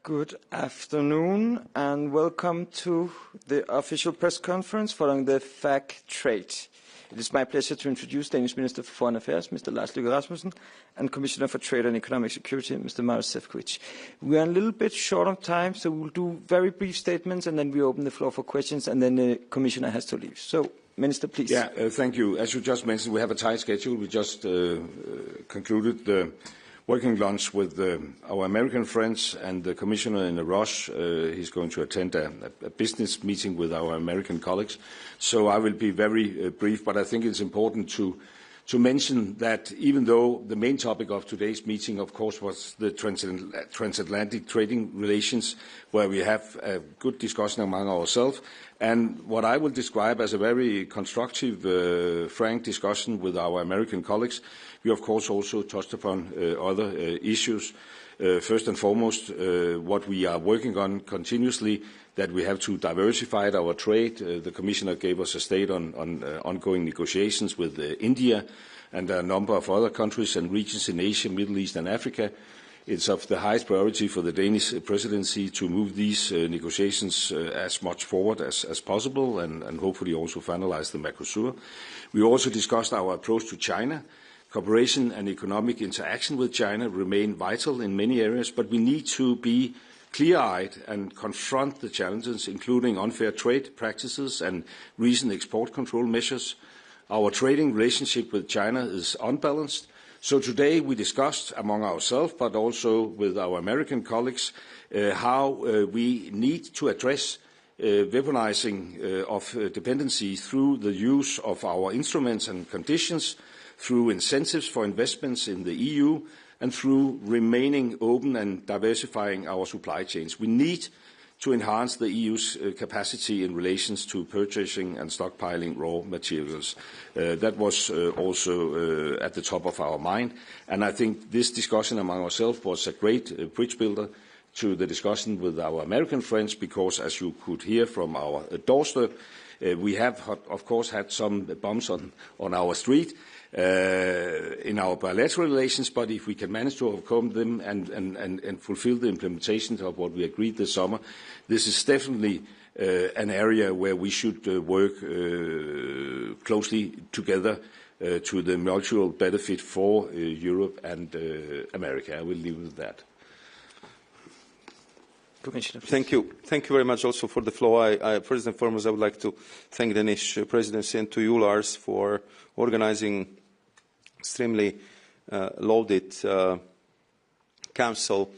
Good afternoon and welcome to the official press conference following the FAC trade. It is my pleasure to introduce Danish Minister for Foreign Affairs, Mr. Lars Løkke Rasmussen, and Commissioner for Trade and Economic Security, Mr. Maros Sefcovic. We are a little bit short on time, so we'll do very brief statements and then we open the floor for questions and then the Commissioner has to leave. So, Minister, please. Yeah, thank you. As you just mentioned, we have a tight schedule. We just concluded the working lunch with our American friends and the Commissioner in a rush. He's going to attend a business meeting with our American colleagues. So I will be very brief, but I think it's important to mention that even though the main topic of today's meeting, of course, was the transatlantic trading relations, where we have a good discussion among ourselves, and what I will describe as a very constructive, frank discussion with our American colleagues, we of course also touched upon other issues. First and foremost, what we are working on continuously, that we have to diversify our trade. The Commissioner gave us a state on ongoing negotiations with India and a number of other countries and regions in Asia, Middle East and Africa. It's of the highest priority for the Danish presidency to move these negotiations as much forward as possible and hopefully also finalize the Mercosur. We also discussed our approach to China. Cooperation and economic interaction with China remain vital in many areas, but we need to be clear-eyed and confront the challenges, including unfair trade practices and recent export control measures. Our trading relationship with China is unbalanced. So today we discussed among ourselves, but also with our American colleagues, how we need to address weaponizing of dependency through the use of our instruments and conditions, through incentives for investments in the EU, and through remaining open and diversifying our supply chains. We need to enhance the EU's capacity in relation to purchasing and stockpiling raw materials. That was also at the top of our mind, and I think this discussion among ourselves was a great bridge builder to the discussion with our American friends, because as you could hear from our doorstep, we have, of course, had some bumps on our street in our bilateral relations, but if we can manage to overcome them and fulfill the implementation of what we agreed this summer, this is definitely an area where we should work closely together to the mutual benefit for Europe and America. I will leave it at that. Thank you. Thank you very much also for the floor. First and foremost, I would like to thank the Danish presidency and to you, Lars, for organizing extremely loaded council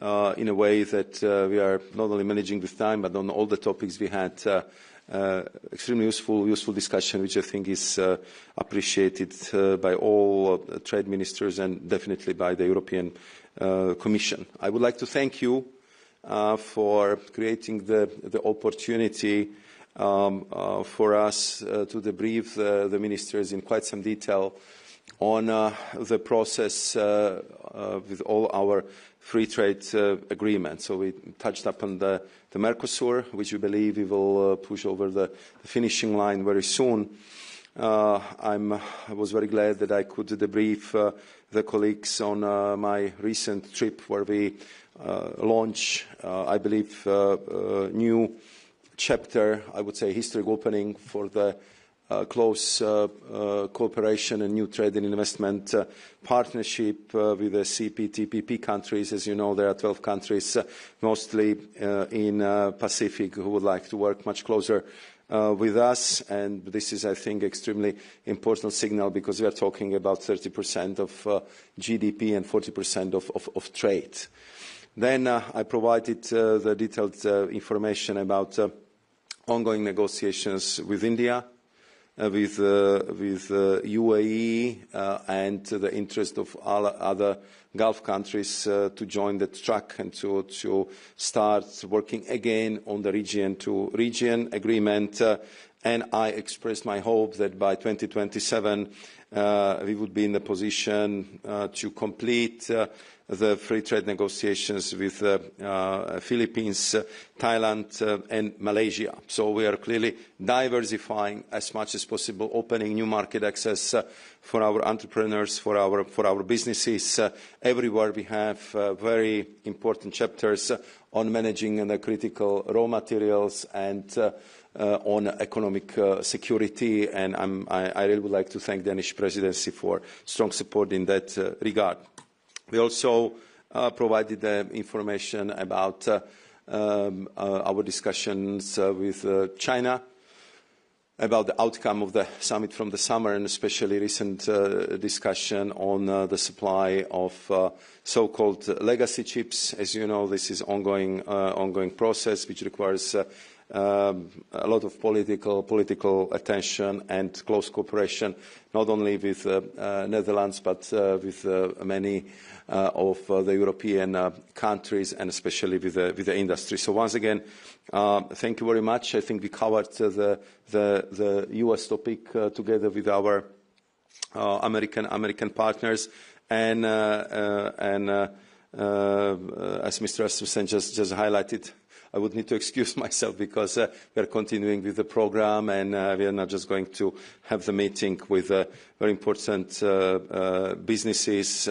in a way that we are not only managing with time, but on all the topics we had extremely useful discussion, which I think is appreciated by all trade ministers and definitely by the European Commission. I would like to thank you for creating the opportunity for us to debrief the ministers in quite some detail on the process with all our free trade agreements. So we touched upon the Mercosur, which we believe we will push over the finishing line very soon. I was very glad that I could debrief the colleagues on my recent trip where we launch, I believe, new chapter, I would say historic opening for the close cooperation and new trade and investment partnership with the CPTPP countries. As you know, there are 12 countries, mostly in Pacific, who would like to work much closer with us, and this is, I think, extremely important signal, because we are talking about 30% of GDP and 40% of trade. Then I provided the detailed information about ongoing negotiations with India, with UAE, and the interest of all other Gulf countries to join the track and to start working again on the region-to-region agreement. And I expressed my hope that by 2027 we would be in the position to complete the free trade negotiations with Philippines, Thailand and Malaysia. So we are clearly diversifying as much as possible, opening new market access for our entrepreneurs, for our businesses. Everywhere we have very important chapters on managing the critical raw materials and on economic security, and I really would like to thank the Danish presidency for strong support in that regard. We also provided information about our discussions with China, about the outcome of the summit from the summer, and especially recent discussion on the supply of so-called legacy chips. As you know, this is ongoing process which requires a lot of political attention and close cooperation, not only with Netherlands but with many of the European countries, and especially with the industry. So once again, thank you very much. I think we covered the US topic together with our American partners, and as Mr. Rasmussen just highlighted, I would need to excuse myself because we are continuing with the program, and we are not just going to have the meeting with very important businesses,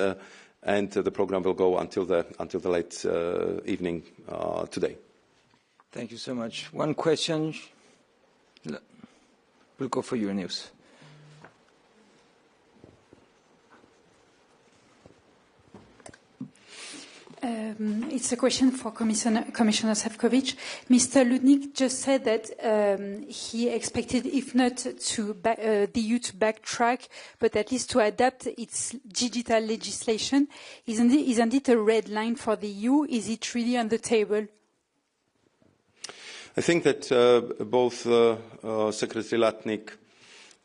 and the program will go until the late evening today. Thank you so much. One question. We'll go for your news. It's a question for Commissioner Sefcovic. Mr. Ludnik just said that he expected, if not the EU to backtrack, but at least to adapt its digital legislation. Isn't it a red line for the EU? Is it really on the table? I think that both Secretary Latnik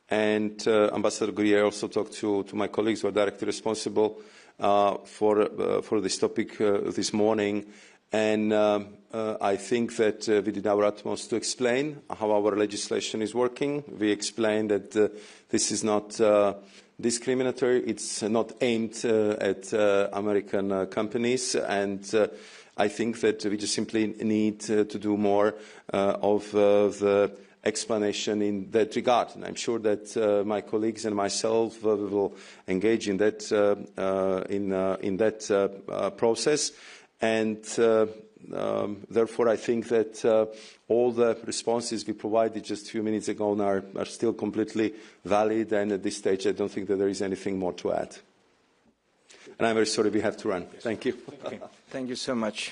and Ambassador Guerrier also talked to my colleagues who are directly responsible for this topic this morning, and I think that we did our utmost to explain how our legislation is working. We explained that this is not discriminatory, it's not aimed at American companies, and I think that we just simply need to do more of the explanation in that regard. And I'm sure that my colleagues and myself will engage in that process. And therefore, I think that all the responses we provided just a few minutes ago are still completely valid. And at this stage, I don't think that there is anything more to add. And I'm very sorry we have to run. Thank you. Okay. Thank you so much.